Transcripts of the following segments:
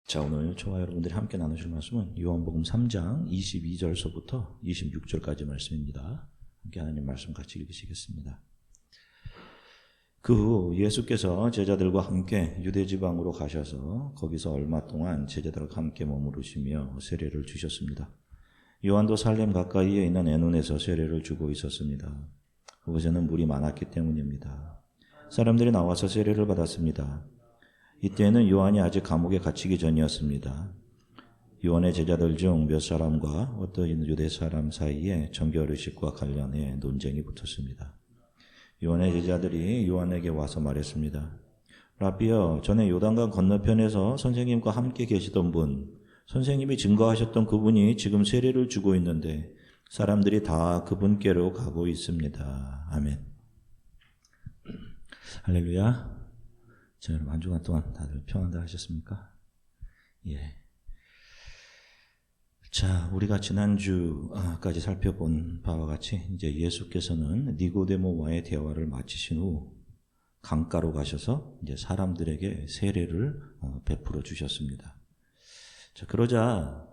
자, 오늘 저와 여러분들이 함께 나누실 말씀은 요한복음 3장 22절서부터 26절까지 말씀입니다. 함께 하나님 말씀 같이 읽으시겠습니다. 그 후 예수께서 제자들과 함께 유대지방으로 가셔서 거기서 얼마 동안 제자들과 함께 머무르시며 세례를 주셨습니다. 요한도 살렘 가까이에 있는 에논에서 세례를 주고 있었습니다. 그곳에는 물이 많았기 때문입니다. 사람들이 나와서 세례를 받았습니다. 이때에는 요한이 아직 감옥에 갇히기 전이었습니다. 요한의 제자들 중 몇 사람과 어떤 유대 사람 사이에 정결의식과 관련해 논쟁이 붙었습니다. 요한의 제자들이 요한에게 와서 말했습니다. 라비여, 전에 요단강 건너편에서 선생님과 함께 계시던 분, 선생님이 증거하셨던 그분이 지금 세례를 주고 있는데 사람들이 다 그분께로 가고 있습니다. 아멘. 할렐루야. 자, 여러분 한 주간 동안 다들 평안들 하셨습니까? 예. 자, 우리가 지난주까지 살펴본 바와 같이 이제 예수께서는 니고데모와의 대화를 마치신 후 강가로 가셔서 이제 사람들에게 세례를 베풀어 주셨습니다. 자, 그러자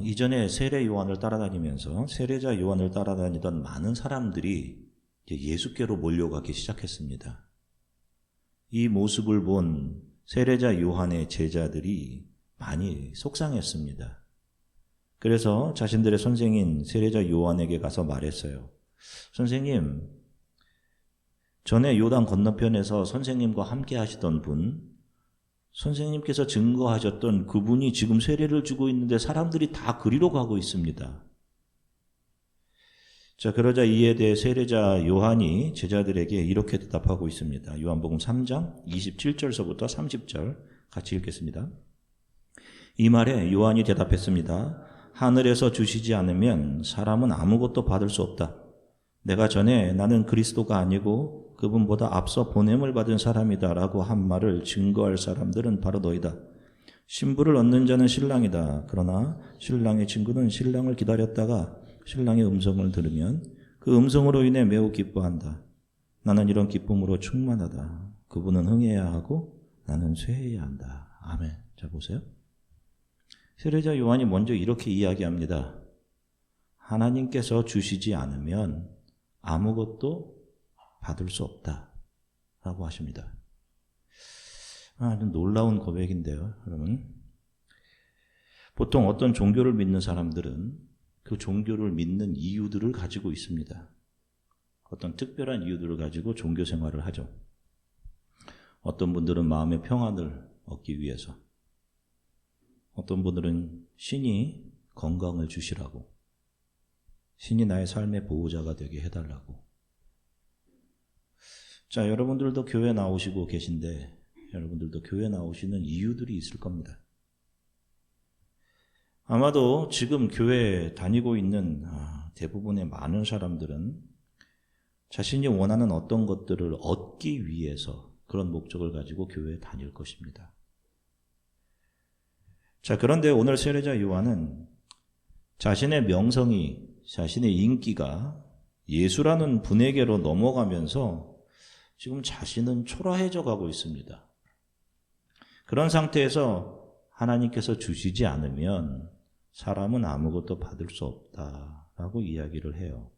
이전에 세례 요한을 따라다니면서 세례자 요한을 따라다니던 많은 사람들이 이제 예수께로 몰려가기 시작했습니다. 이 모습을 본 세례자 요한의 제자들이 많이 속상했습니다. 그래서 자신들의 선생인 세례자 요한에게 가서 말했어요. 선생님, 전에 요단 건너편에서 선생님과 함께 하시던 분, 선생님께서 증거하셨던 그분이 지금 세례를 주고 있는데 사람들이 다 그리로 가고 있습니다. 자, 그러자 이에 대해 세례자 요한이 제자들에게 이렇게 대답하고 있습니다. 요한복음 3장 27절서부터 30절 같이 읽겠습니다. 이 말에 요한이 대답했습니다. 하늘에서 주시지 않으면 사람은 아무것도 받을 수 없다. 내가 전에 나는 그리스도가 아니고 그분보다 앞서 보냄을 받은 사람이다 라고 한 말을 증거할 사람들은 바로 너희다. 신부를 얻는 자는 신랑이다. 그러나 신랑의 친구는 신랑을 기다렸다가 신랑의 음성을 들으면 그 음성으로 인해 매우 기뻐한다. 나는 이런 기쁨으로 충만하다. 그분은 흥해야 하고 나는 쇠해야 한다. 아멘. 자, 보세요. 세례자 요한이 먼저 이렇게 이야기합니다. 하나님께서 주시지 않으면 아무것도 받을 수 없다 라고 하십니다. 아주 놀라운 고백인데요, 여러분. 보통 어떤 종교를 믿는 사람들은 그 종교를 믿는 이유들을 가지고 있습니다. 어떤 특별한 이유들을 가지고 종교 생활을 하죠. 어떤 분들은 마음의 평안을 얻기 위해서, 어떤 분들은 신이 건강을 주시라고, 신이 나의 삶의 보호자가 되게 해달라고. 자, 여러분들도 교회 나오시고 계신데 여러분들도 교회 나오시는 이유들이 있을 겁니다. 아마도 지금 교회에 다니고 있는 대부분의 많은 사람들은 자신이 원하는 어떤 것들을 얻기 위해서 그런 목적을 가지고 교회에 다닐 것입니다. 자, 그런데 오늘 세례자 요한은 자신의 명성이, 자신의 인기가 예수라는 분에게로 넘어가면서 지금 자신은 초라해져 가고 있습니다. 그런 상태에서 하나님께서 주시지 않으면 사람은 아무것도 받을 수 없다라고 이야기를 해요.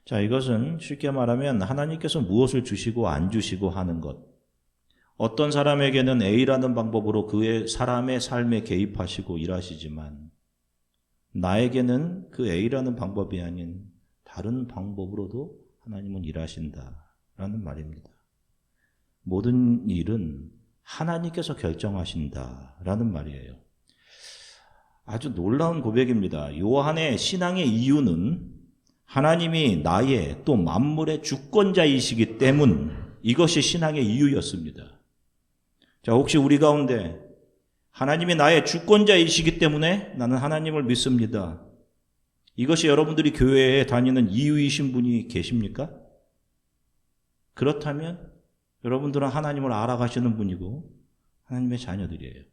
자, 이것은 쉽게 말하면 하나님께서 무엇을 주시고 안 주시고 하는 것, 어떤 사람에게는 A라는 방법으로 그의 사람의 삶에 개입하시고 일하시지만 나에게는 그 A라는 방법이 아닌 다른 방법으로도 하나님은 일하신다라는 말입니다. 모든 일은 하나님께서 결정하신다라는 말이에요. 아주 놀라운 고백입니다. 요한의 신앙의 이유는 하나님이 나의 또 만물의 주권자이시기 때문, 이것이 신앙의 이유였습니다. 자, 혹시 우리 가운데 하나님이 나의 주권자이시기 때문에 나는 하나님을 믿습니다, 이것이 여러분들이 교회에 다니는 이유이신 분이 계십니까? 그렇다면 여러분들은 하나님을 알아가시는 분이고 하나님의 자녀들이에요.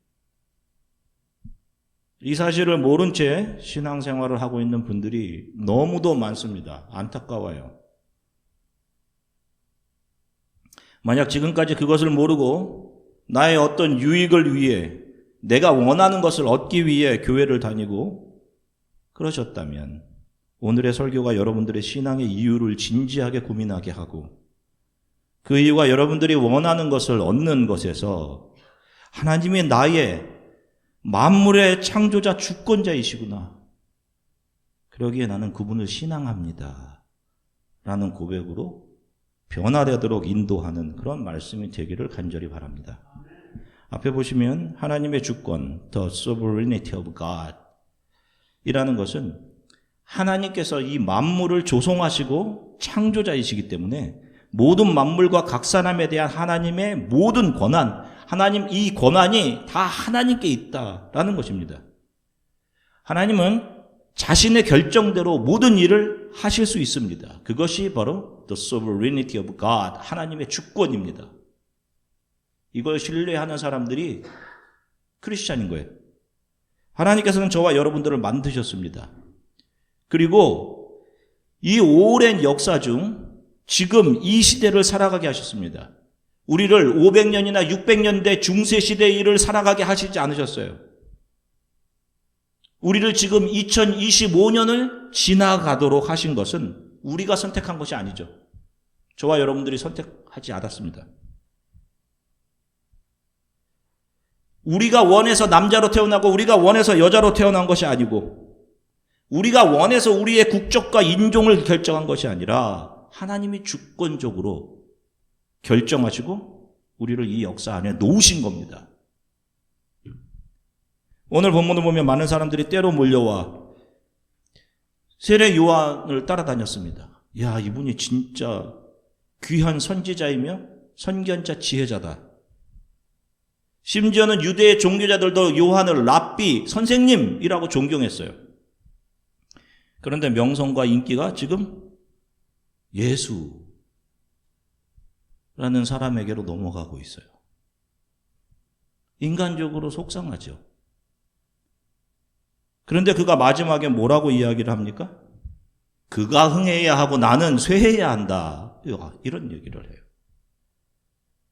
이 사실을 모른 채 신앙생활을 하고 있는 분들이 너무도 많습니다. 안타까워요. 만약 지금까지 그것을 모르고 나의 어떤 유익을 위해 내가 원하는 것을 얻기 위해 교회를 다니고 그러셨다면 오늘의 설교가 여러분들의 신앙의 이유를 진지하게 고민하게 하고 그 이유가 여러분들이 원하는 것을 얻는 것에서 하나님이 나의 만물의 창조자 주권자이시구나. 그러기에 나는 그분을 신앙합니다. 라는 고백으로 변화되도록 인도하는 그런 말씀이 되기를 간절히 바랍니다. 앞에 보시면 하나님의 주권, the sovereignty of God 이라는 것은 하나님께서 이 만물을 조성하시고 창조자이시기 때문에 모든 만물과 각 사람에 대한 하나님의 모든 권한, 하나님 이 권한이 다 하나님께 있다라는 것입니다. 하나님은 자신의 결정대로 모든 일을 하실 수 있습니다. 그것이 바로 the sovereignty of God, 하나님의 주권입니다. 이걸 신뢰하는 사람들이 크리스찬인 거예요. 하나님께서는 저와 여러분들을 만드셨습니다. 그리고 이 오랜 역사 중 지금 이 시대를 살아가게 하셨습니다. 우리를 500년이나 600년대 중세시대의 일을 살아가게 하시지 않으셨어요. 우리를 지금 2025년을 지나가도록 하신 것은 우리가 선택한 것이 아니죠. 저와 여러분들이 선택하지 않았습니다. 우리가 원해서 남자로 태어나고 우리가 원해서 여자로 태어난 것이 아니고 우리가 원해서 우리의 국적과 인종을 결정한 것이 아니라 하나님이 주권적으로 결정하시고 우리를 이 역사 안에 놓으신 겁니다. 오늘 본문을 보면 많은 사람들이 때로 몰려와 세례 요한을 따라다녔습니다. 야, 이분이 진짜 귀한 선지자이며 선견자 지혜자다. 심지어는 유대의 종교자들도 요한을 랍비, 선생님이라고 존경했어요. 그런데 명성과 인기가 지금 예수라는 사람에게로 넘어가고 있어요. 인간적으로 속상하죠. 그런데 그가 마지막에 뭐라고 이야기를 합니까? 그가 흥해야 하고 나는 쇠해야 한다. 이런 얘기를 해요.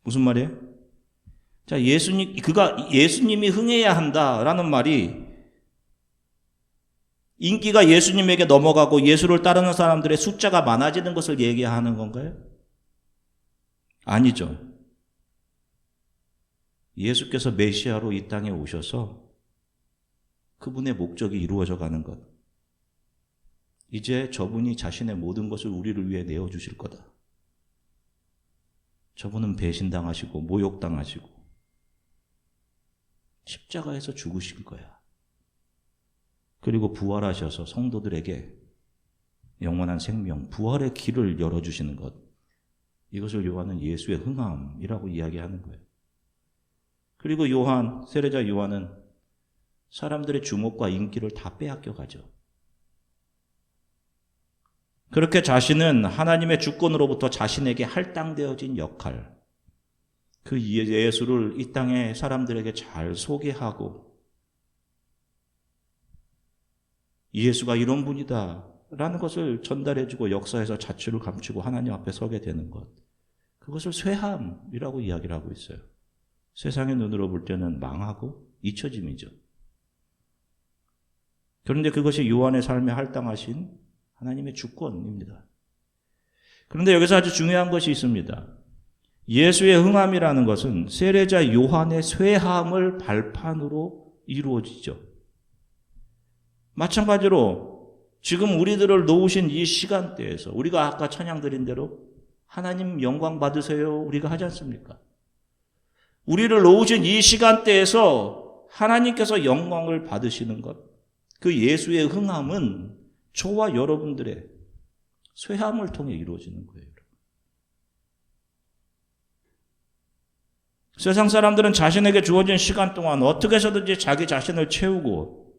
무슨 말이에요? 자, 예수님이 흥해야 한다라는 말이 인기가 예수님에게 넘어가고 예수를 따르는 사람들의 숫자가 많아지는 것을 얘기하는 건가요? 아니죠. 예수께서 메시아로 이 땅에 오셔서 그분의 목적이 이루어져 가는 것. 이제 저분이 자신의 모든 것을 우리를 위해 내어주실 거다. 저분은 배신당하시고 모욕당하시고 십자가에서 죽으실 거야. 그리고 부활하셔서 성도들에게 영원한 생명, 부활의 길을 열어주시는 것. 이것을 요한은 예수의 흥함이라고 이야기하는 거예요. 그리고 세례자 요한은 사람들의 주목과 인기를 다 빼앗겨 가죠. 그렇게 자신은 하나님의 주권으로부터 자신에게 할당되어진 역할, 그 예수를 이 땅의 사람들에게 잘 소개하고 예수가 이런 분이다 라는 것을 전달해주고 역사에서 자취를 감추고 하나님 앞에 서게 되는 것, 그것을 쇠함이라고 이야기를 하고 있어요. 세상의 눈으로 볼 때는 망하고 잊혀짐이죠. 그런데 그것이 요한의 삶에 할당하신 하나님의 주권입니다. 그런데 여기서 아주 중요한 것이 있습니다. 예수의 흥함이라는 것은 세례자 요한의 쇠함을 발판으로 이루어지죠. 마찬가지로 지금 우리들을 놓으신 이 시간대에서 우리가 아까 찬양 드린 대로 하나님 영광 받으세요 우리가 하지 않습니까? 우리를 놓으신 이 시간대에서 하나님께서 영광을 받으시는 것, 그 예수의 흥함은 저와 여러분들의 쇠함을 통해 이루어지는 거예요. 세상 사람들은 자신에게 주어진 시간 동안 어떻게 해서든지 자기 자신을 채우고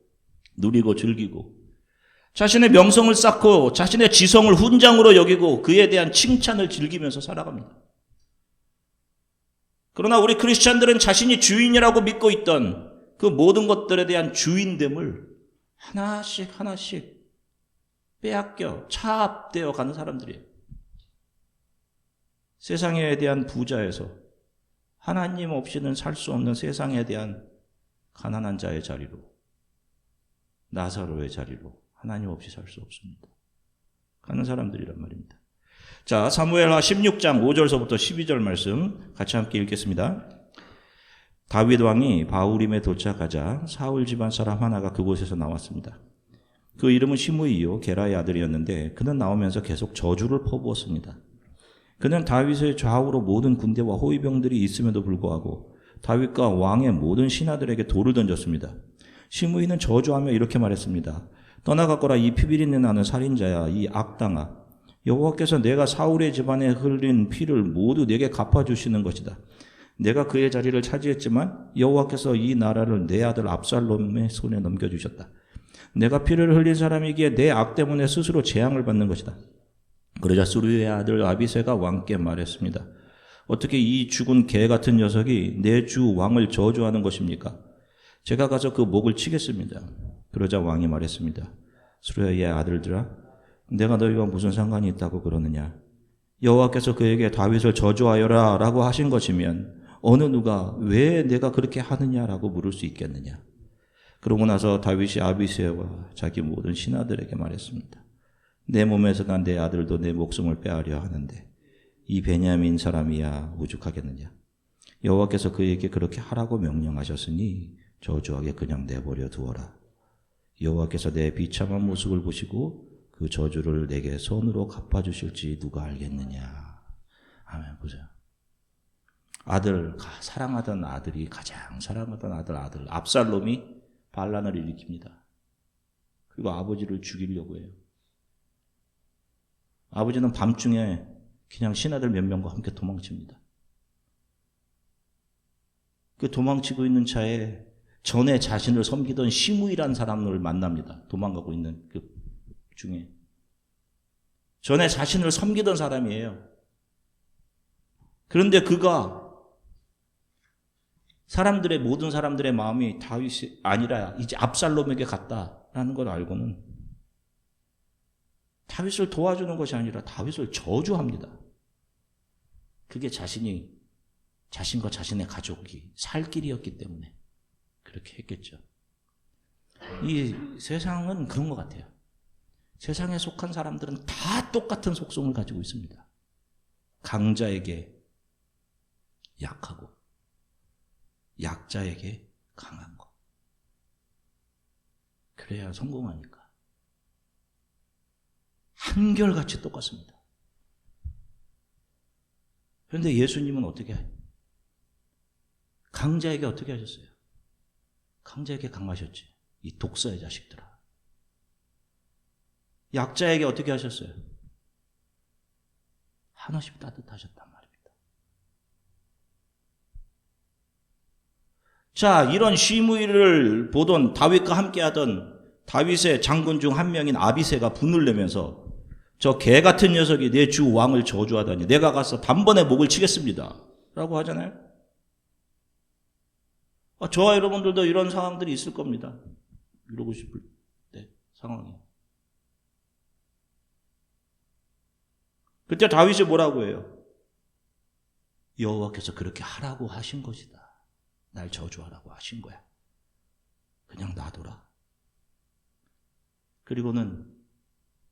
누리고 즐기고 자신의 명성을 쌓고 자신의 지성을 훈장으로 여기고 그에 대한 칭찬을 즐기면서 살아갑니다. 그러나 우리 크리스찬들은 자신이 주인이라고 믿고 있던 그 모든 것들에 대한 주인됨을 하나씩 하나씩 빼앗겨 차압되어 가는 사람들이에요. 세상에 대한 부자에서 하나님 없이는 살 수 없는 세상에 대한 가난한 자의 자리로, 나사로의 자리로 하나님 없이 살 수 없습니다. 가는 사람들이란 말입니다. 자, 사무엘하 16장 5절서부터 12절 말씀 같이 함께 읽겠습니다. 다윗 왕이 바후림에 도착하자 사울 집안 사람 하나가 그곳에서 나왔습니다. 그 이름은 시므이요 게라의 아들이었는데 그는 나오면서 계속 저주를 퍼부었습니다. 그는 다윗의 좌우로 모든 군대와 호위병들이 있음에도 불구하고 다윗과 왕의 모든 신하들에게 돌을 던졌습니다. 시므이는 저주하며 이렇게 말했습니다. 떠나가거라 이 피비린내 나는 살인자야, 이 악당아. 여호와께서 내가 사울의 집안에 흘린 피를 모두 내게 갚아주시는 것이다. 내가 그의 자리를 차지했지만 여호와께서 이 나라를 내 아들 압살롬의 손에 넘겨주셨다. 내가 피를 흘린 사람이기에 내 악 때문에 스스로 재앙을 받는 것이다. 그러자 수르의 아들 아비새가 왕께 말했습니다. 어떻게 이 죽은 개 같은 녀석이 내 주 왕을 저주하는 것입니까? 제가 가서 그 목을 치겠습니다. 그러자 왕이 말했습니다. 수르의 아들들아, 내가 너희와 무슨 상관이 있다고 그러느냐? 여호와께서 그에게 다윗을 저주하여라 라고 하신 것이면 어느 누가 왜 내가 그렇게 하느냐라고 물을 수 있겠느냐? 그러고 나서 다윗이 아비새와 자기 모든 신하들에게 말했습니다. 내 몸에서 난 내 아들도 내 목숨을 빼앗려 하는데 이 베냐민 사람이야 오죽하겠느냐? 여호와께서 그에게 그렇게 하라고 명령하셨으니 저주하게 그냥 내버려 두어라. 여호와께서 내 비참한 모습을 보시고 그 저주를 내게 손으로 갚아주실지 누가 알겠느냐. 아멘. 보세요. 아들, 사랑하던 아들이, 가장 사랑하던 아들 압살롬이 반란을 일으킵니다. 그리고 아버지를 죽이려고 해요. 아버지는 밤중에 그냥 신하들 몇 명과 함께 도망칩니다. 그 도망치고 있는 차에 전에 자신을 섬기던 시므이라는 사람을 만납니다. 도망가고 있는 그 중에. 전에 자신을 섬기던 사람이에요. 그런데 그가 모든 사람들의 마음이 다윗이 아니라 이제 압살롬에게 갔다라는 걸 알고는 다윗을 도와주는 것이 아니라 다윗을 저주합니다. 그게 자신과 자신의 가족이 살 길이었기 때문에 그렇게 했겠죠. 이 세상은 그런 것 같아요. 세상에 속한 사람들은 다 똑같은 속성을 가지고 있습니다. 강자에게 약하고 약자에게 강한 거. 그래야 성공하니까. 한결같이 똑같습니다. 그런데 예수님은 어떻게 해요? 강자에게 어떻게 하셨어요? 강자에게 강하셨지. 이 독사의 자식들아. 약자에게 어떻게 하셨어요? 한없이 따뜻하셨단 말입니다. 자, 이런 시므이를 보던 다윗과 함께하던 다윗의 장군 중 한 명인 아비새가 분을 내면서 저 개 같은 녀석이 내 주 왕을 저주하다니 내가 가서 단번에 목을 치겠습니다 라고 하잖아요. 저와 여러분들도 이런 상황들이 있을 겁니다. 이러고 싶을 때 상황이. 그때 다윗이 뭐라고 해요? 여호와께서 그렇게 하라고 하신 것이다. 날 저주하라고 하신 거야. 그냥 놔둬라. 그리고는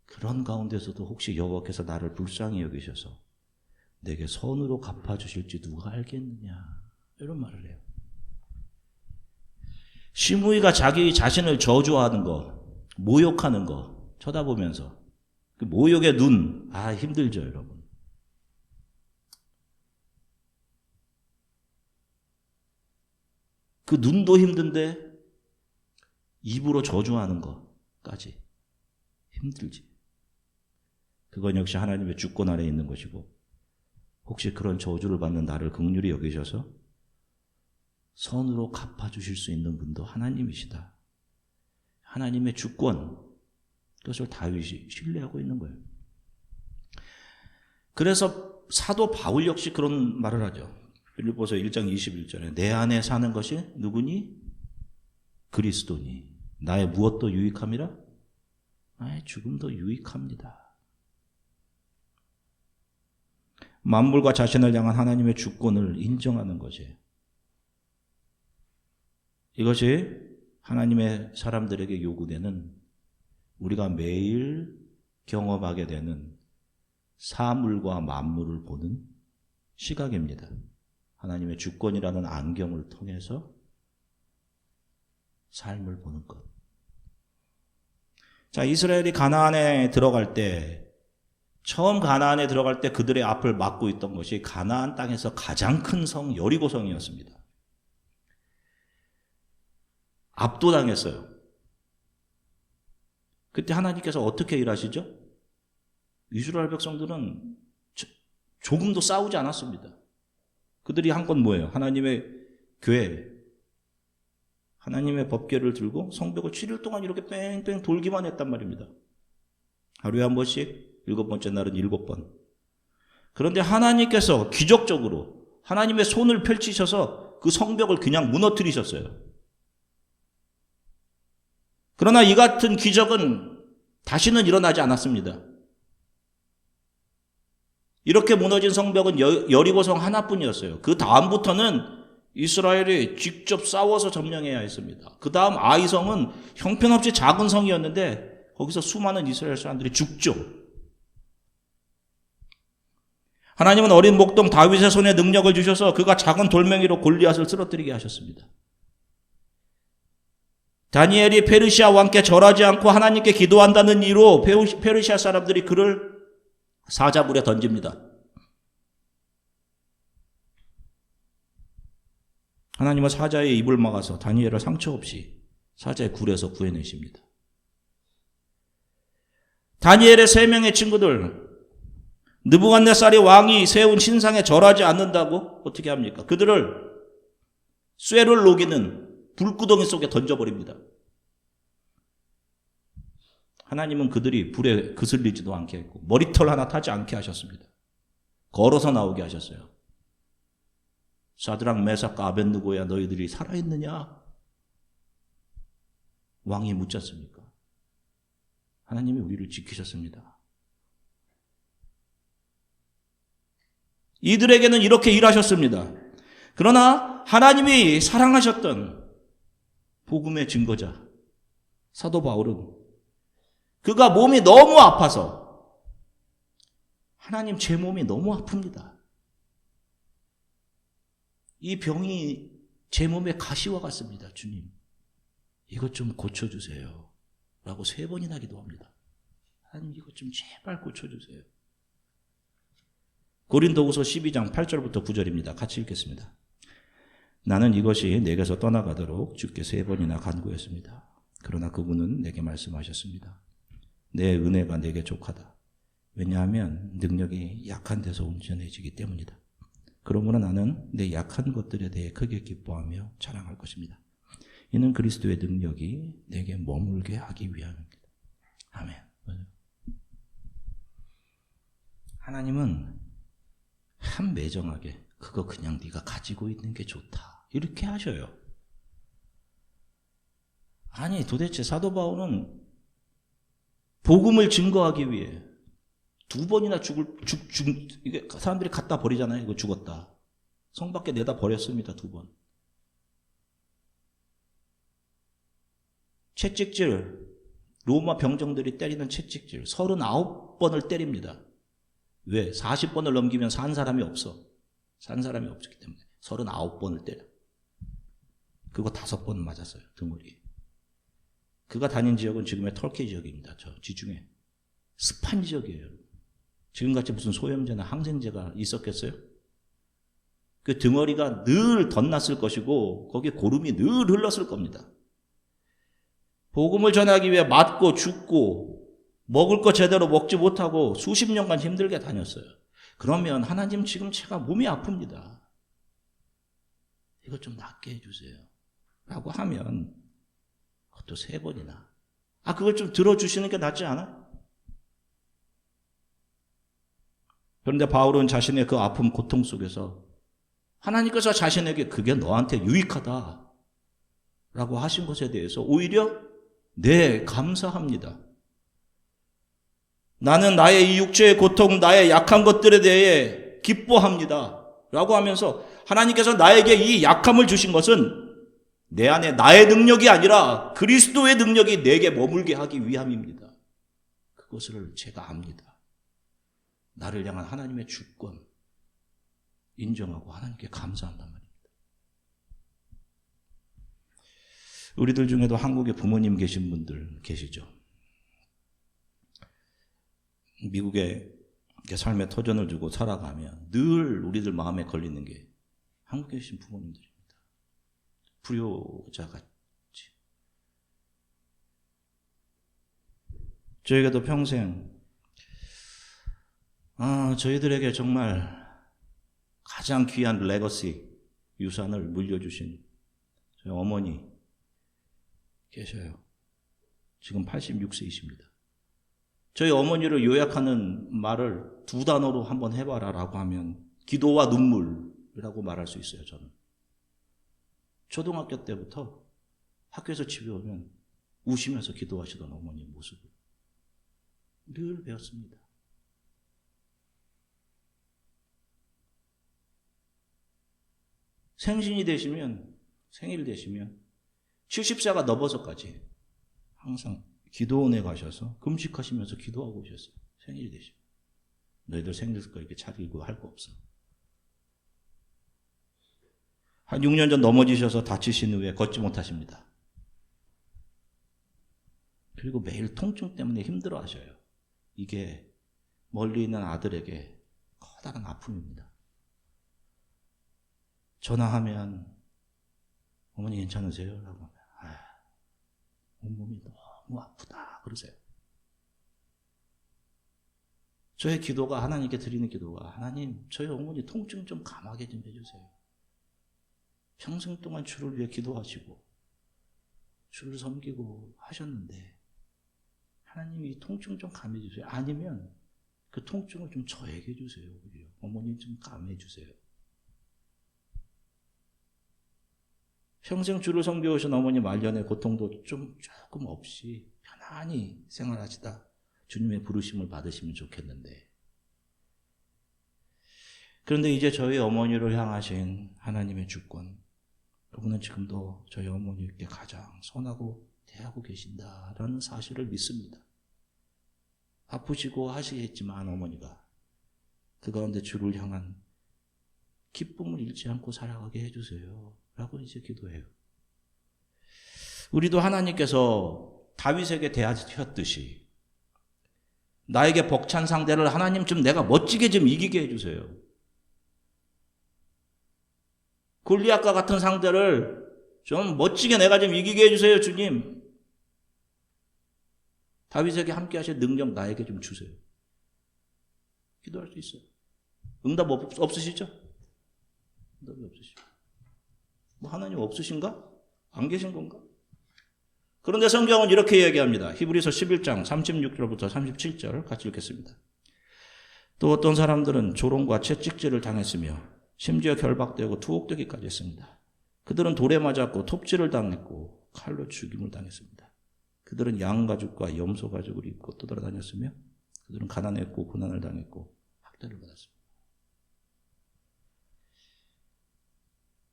그런 가운데서도 혹시 여호와께서 나를 불쌍히 여기셔서 내게 선으로 갚아주실지 누가 알겠느냐. 이런 말을 해요. 시므이가 자기 자신을 저주하는 거, 모욕하는 거 쳐다보면서 그 모욕의 눈, 힘들죠, 여러분. 그 눈도 힘든데 입으로 저주하는 것까지 힘들지. 그건 역시 하나님의 주권 아래에 있는 것이고 혹시 그런 저주를 받는 나를 긍휼히 여기셔서 선으로 갚아주실 수 있는 분도 하나님이시다. 하나님의 주권, 그것을 다윗이 신뢰하고 있는 거예요. 그래서 사도 바울 역시 그런 말을 하죠. 빌립보서 1장 21절에 내 안에 사는 것이 누구니? 그리스도니. 나의 무엇도 유익함이라? 나의 죽음도 유익합니다. 만물과 자신을 향한 하나님의 주권을 인정하는 것이에요. 이것이 하나님의 사람들에게 요구되는 우리가 매일 경험하게 되는 사물과 만물을 보는 시각입니다. 하나님의 주권이라는 안경을 통해서 삶을 보는 것. 자, 이스라엘이 가나안에 들어갈 때, 처음 가나안에 들어갈 때 그들의 앞을 막고 있던 것이 가나안 땅에서 가장 큰 성 여리고성이었습니다. 압도당했어요. 그때 하나님께서 어떻게 일하시죠? 이스라엘 백성들은 조금도 싸우지 않았습니다. 그들이 한 건 뭐예요? 하나님의 교회, 하나님의 법궤를 들고 성벽을 7일 동안 이렇게 뺑뺑 돌기만 했단 말입니다. 하루에 한 번씩, 7번째 날은 7번. 그런데 하나님께서 기적적으로 하나님의 손을 펼치셔서 그 성벽을 그냥 무너뜨리셨어요. 그러나 이 같은 기적은 다시는 일어나지 않았습니다. 이렇게 무너진 성벽은 여리고성 하나뿐이었어요. 그 다음부터는 이스라엘이 직접 싸워서 점령해야 했습니다. 그 다음 아이성은 형편없이 작은 성이었는데 거기서 수많은 이스라엘 사람들이 죽죠. 하나님은 어린 목동 다윗의 손에 능력을 주셔서 그가 작은 돌멩이로 골리앗을 쓰러뜨리게 하셨습니다. 다니엘이 페르시아 왕께 절하지 않고 하나님께 기도한다는 이유로 페르시아 사람들이 그를 사자굴에 던집니다. 하나님은 사자의 입을 막아서 다니엘을 상처 없이 사자의 굴에서 구해내십니다. 다니엘의 3명의 친구들, 느부갓네살이 왕이 세운 신상에 절하지 않는다고 어떻게 합니까? 그들을 쇠를 녹이는 불구덩이 속에 던져버립니다. 하나님은 그들이 불에 그슬리지도 않게 했고 머리털 하나 타지 않게 하셨습니다. 걸어서 나오게 하셨어요. 사드락, 메삭과 아벳느고야 너희들이 살아있느냐? 왕이 묻지 않습니까? 하나님이 우리를 지키셨습니다. 이들에게는 이렇게 일하셨습니다. 그러나 하나님이 사랑하셨던 복음의 증거자 사도 바울은 그가 몸이 너무 아파서 하나님 제 몸이 너무 아픕니다. 이 병이 제 몸에 가시와 같습니다. 주님 이것 좀 고쳐주세요 라고 3번이나 기도합니다. 하나님 이것 좀 제발 고쳐주세요. 고린도후서 12장 8절부터 9절입니다. 같이 읽겠습니다. 나는 이것이 내게서 떠나가도록 주께 3번이나 간구했습니다. 그러나 그분은 내게 말씀하셨습니다. 내 은혜가 내게 족하다. 왜냐하면 능력이 약한 데서 온전해지기 때문이다. 그러므로 나는 내 약한 것들에 대해 크게 기뻐하며 자랑할 것입니다. 이는 그리스도의 능력이 내게 머물게 하기 위함입니다. 아멘. 하나님은 한 매정하게 그거 그냥 네가 가지고 있는 게 좋다 이렇게 하셔요. 아니 도대체 사도 바울은 복음을 증거하기 위해 2번이나 이게 사람들이 갖다 버리잖아요. 이거 죽었다. 성 밖에 내다 버렸습니다. 2번. 채찍질, 로마 병정들이 때리는 채찍질 39번을 때립니다. 왜? 40번을 넘기면 산 사람이 없어. 산 사람이 없었기 때문에 39번을 때려. 그거 5번 맞았어요. 등허리에. 그가 다닌 지역은 지금의 터키 지역입니다. 저 지중해. 습한 지역이에요. 지금같이 무슨 소염제나 항생제가 있었겠어요? 그 등허리가 늘 덧났을 것이고 거기에 고름이 늘 흘렀을 겁니다. 복음을 전하기 위해 맞고 죽고 먹을 거 제대로 먹지 못하고 수십 년간 힘들게 다녔어요. 그러면 하나님 지금 제가 몸이 아픕니다. 이것 좀 낫게 해주세요. 라고 하면 그것도 3번이나 그걸 좀 들어주시는 게 낫지 않아? 그런데 바울은 자신의 그 아픔 고통 속에서 하나님께서 자신에게 그게 너한테 유익하다 라고 하신 것에 대해서 오히려 네 감사합니다. 나는 나의 이 육체의 고통, 나의 약한 것들에 대해 기뻐합니다 라고 하면서 하나님께서 나에게 이 약함을 주신 것은 내 안에 나의 능력이 아니라 그리스도의 능력이 내게 머물게 하기 위함입니다. 그것을 제가 압니다. 나를 향한 하나님의 주권 인정하고 하나님께 감사한단 말입니다. 우리들 중에도 한국에 부모님 계신 분들 계시죠. 미국에 삶의 터전을 두고 살아가면 늘 우리들 마음에 걸리는 게 한국에 계신 부모님들입니다. 불효자같이. 저에게도 평생 저희들에게 정말 가장 귀한 레거시, 유산을 물려주신 저희 어머니 계셔요. 지금 86세이십니다. 저희 어머니를 요약하는 말을 2단어로 한번 해봐라 라고 하면 기도와 눈물이라고 말할 수 있어요. 저는 초등학교 때부터 학교에서 집에 오면 우시면서 기도하시던 어머니 모습을 늘 배웠습니다. 생일 되시면 70세가 넘어서까지 항상 기도원에 가셔서 금식하시면서 기도하고 오셨어요. 생일이 되시면. 너희들 생일 거 이렇게 차리고 할 거 없어. 한 6년 전 넘어지셔서 다치신 후에 걷지 못하십니다. 그리고 매일 통증 때문에 힘들어 하셔요. 이게 멀리 있는 아들에게 커다란 아픔입니다. 전화하면 어머니 괜찮으세요? 라고 하면 온몸이 너무 아프다 그러세요. 저의 기도가 하나님께 드리는 기도가 하나님 저희 어머니 통증 좀 감하게 좀 해주세요. 평생 동안 주를 위해 기도하시고 주를 섬기고 하셨는데 하나님이 이 통증 좀 감해 주세요. 아니면 그 통증을 좀 저에게 주세요. 어머니 좀 감해 주세요. 평생 주를 섬겨오신 어머니 말년의 고통도 조금 없이 편안히 생활하시다 주님의 부르심을 받으시면 좋겠는데, 그런데 이제 저희 어머니를 향하신 하나님의 주권, 그분은 지금도 저희 어머니께 가장 선하고 대하고 계신다라는 사실을 믿습니다. 아프시고 하시겠지만 어머니가 그 가운데 주를 향한 기쁨을 잃지 않고 살아가게 해주세요 라고 이제 기도해요. 우리도 하나님께서 다윗에게 대하셨듯이 나에게 벅찬 상대를 하나님 좀 내가 멋지게 좀 이기게 해주세요. 골리앗과 같은 상대를 좀 멋지게 내가 좀 이기게 해주세요, 주님. 다윗에게 함께 하실 능력 나에게 좀 주세요. 기도할 수 있어요. 응답 없으시죠? 응답이 없으시죠? 하나님 없으신가? 안 계신 건가? 그런데 성경은 이렇게 얘기합니다. 히브리서 11장 36절부터 37절 같이 읽겠습니다. 또 어떤 사람들은 조롱과 채찍질을 당했으며 심지어 결박되고 투옥되기까지 했습니다. 그들은 돌에 맞았고 톱질을 당했고 칼로 죽임을 당했습니다. 그들은 양가죽과 염소가죽을 입고 떠돌아다녔으며 그들은 가난했고 고난을 당했고 학대를 받았습니다.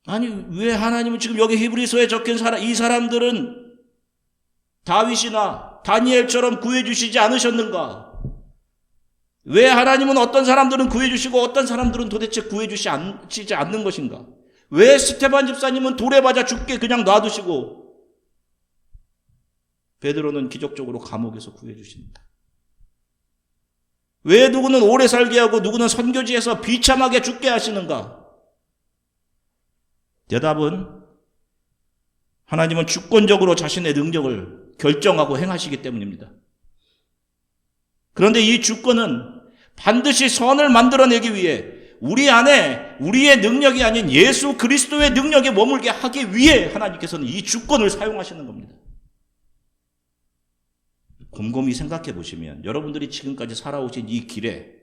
아니 왜 하나님은 지금 여기 히브리서에 적힌 이 사람들은 다윗이나 다니엘처럼 구해주시지 않으셨는가? 왜 하나님은 어떤 사람들은 구해주시고 어떤 사람들은 도대체 구해주시지 않는 것인가? 왜 스테반 집사님은 돌에 맞아 죽게 그냥 놔두시고 베드로는 기적적으로 감옥에서 구해주십니다? 왜 누구는 오래 살게 하고 누구는 선교지에서 비참하게 죽게 하시는가? 대답은 하나님은 주권적으로 자신의 능력을 결정하고 행하시기 때문입니다. 그런데 이 주권은 반드시 선을 만들어내기 위해 우리 안에 우리의 능력이 아닌 예수 그리스도의 능력에 머물게 하기 위해 하나님께서는 이 주권을 사용하시는 겁니다. 곰곰이 생각해 보시면 여러분들이 지금까지 살아오신 이 길에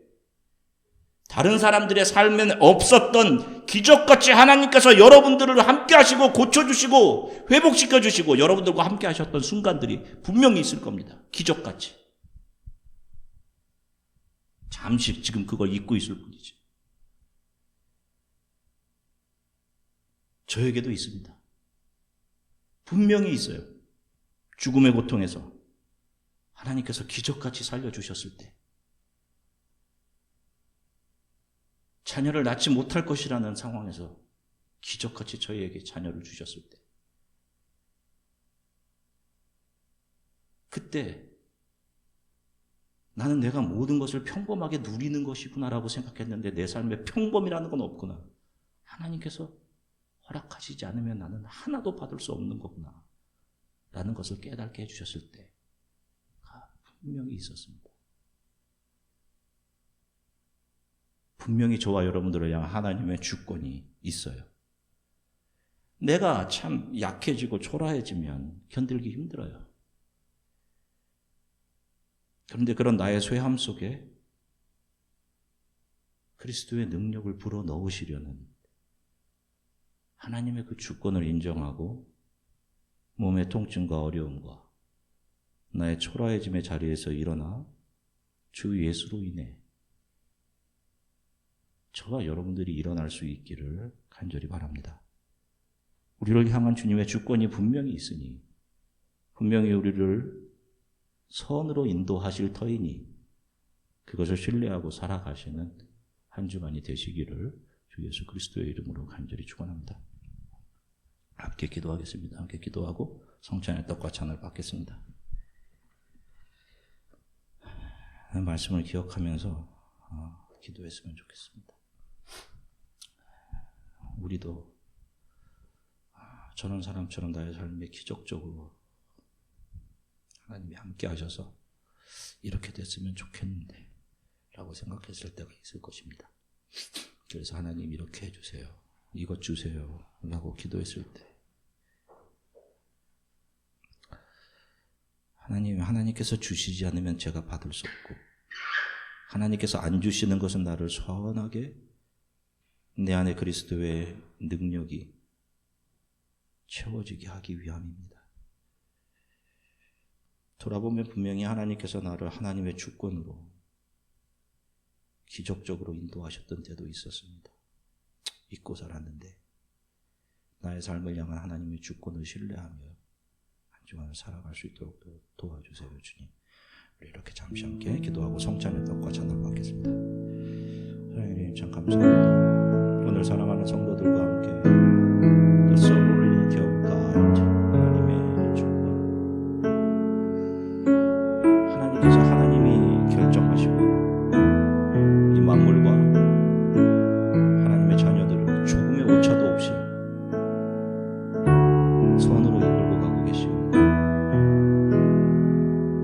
다른 사람들의 삶엔 없었던 기적같이 하나님께서 여러분들을 함께 하시고 고쳐주시고 회복시켜주시고 여러분들과 함께 하셨던 순간들이 분명히 있을 겁니다. 기적같이. 잠시 지금 그걸 잊고 있을 뿐이지. 저에게도 있습니다. 분명히 있어요. 죽음의 고통에서 하나님께서 기적같이 살려주셨을 때, 자녀를 낳지 못할 것이라는 상황에서 기적같이 저희에게 자녀를 주셨을 때, 그때 나는 내가 모든 것을 평범하게 누리는 것이구나라고 생각했는데 내 삶에 평범이라는 건 없구나. 하나님께서 허락하시지 않으면 나는 하나도 받을 수 없는 거구나 라는 것을 깨닫게 해주셨을 때가 분명히 있었습니다. 분명히 저와 여러분들을 향한 하나님의 주권이 있어요. 내가 참 약해지고 초라해지면 견딜기 힘들어요. 그런데 그런 나의 쇠함 속에 그리스도의 능력을 불어넣으시려는 하나님의 그 주권을 인정하고 몸의 통증과 어려움과 나의 초라해짐의 자리에서 일어나 주 예수로 인해 저와 여러분들이 일어날 수 있기를 간절히 바랍니다. 우리를 향한 주님의 주권이 분명히 있으니 분명히 우리를 선으로 인도하실 터이니 그것을 신뢰하고 살아가시는 한 주간이 되시기를 주 예수 그리스도의 이름으로 간절히 축원합니다. 함께 기도하겠습니다. 함께 기도하고 성찬의 떡과 잔을 받겠습니다. 말씀을 기억하면서 기도했으면 좋겠습니다. 우리도 저런 사람처럼 나의 삶에 기적적으로 하나님이 함께 하셔서 이렇게 됐으면 좋겠는데 라고 생각했을 때가 있을 것입니다. 그래서 하나님 이렇게 해주세요, 이것 주세요 라고 기도했을 때 하나님께서 주시지 않으면 제가 받을 수 없고 하나님께서 안 주시는 것은 나를 선하게 내 안에 그리스도의 능력이 채워지게 하기 위함입니다. 돌아보면 분명히 하나님께서 나를 하나님의 주권으로 기적적으로 인도하셨던 때도 있었습니다. 잊고 살았는데 나의 삶을 향한 하나님의 주권을 신뢰하며 한 주간을 살아갈 수 있도록 도와주세요, 주님. 우리 이렇게 잠시 함께 기도하고 성찬의 떡과 잔을 받겠습니다. 하나님 참 감사합니다. 오늘 사랑하는 성도들과 함께 The sovereignty of God, 하나님의 주권, 하나님께서 하나님이 결정하시고 이 만물과 하나님의 자녀들을 죽음의 오차도 없이 선으로 이끌고 가고 계시오.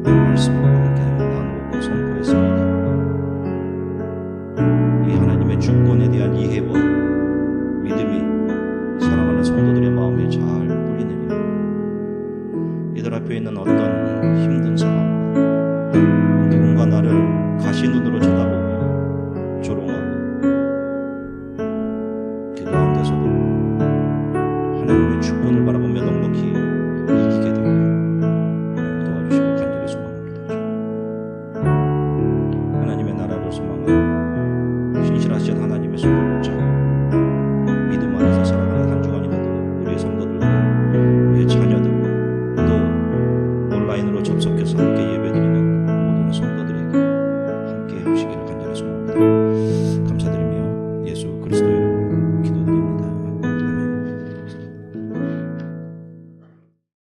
말씀과 함께 나누고 선포했습니다. 이 하나님의 주권에 대한 이해와 믿음이 사랑하는 성도들의 마음에 잘 뿌리내리며 이들 앞에 있는 어떤 힘든 상황과 누군가 나를 가시눈으로 쳐다보고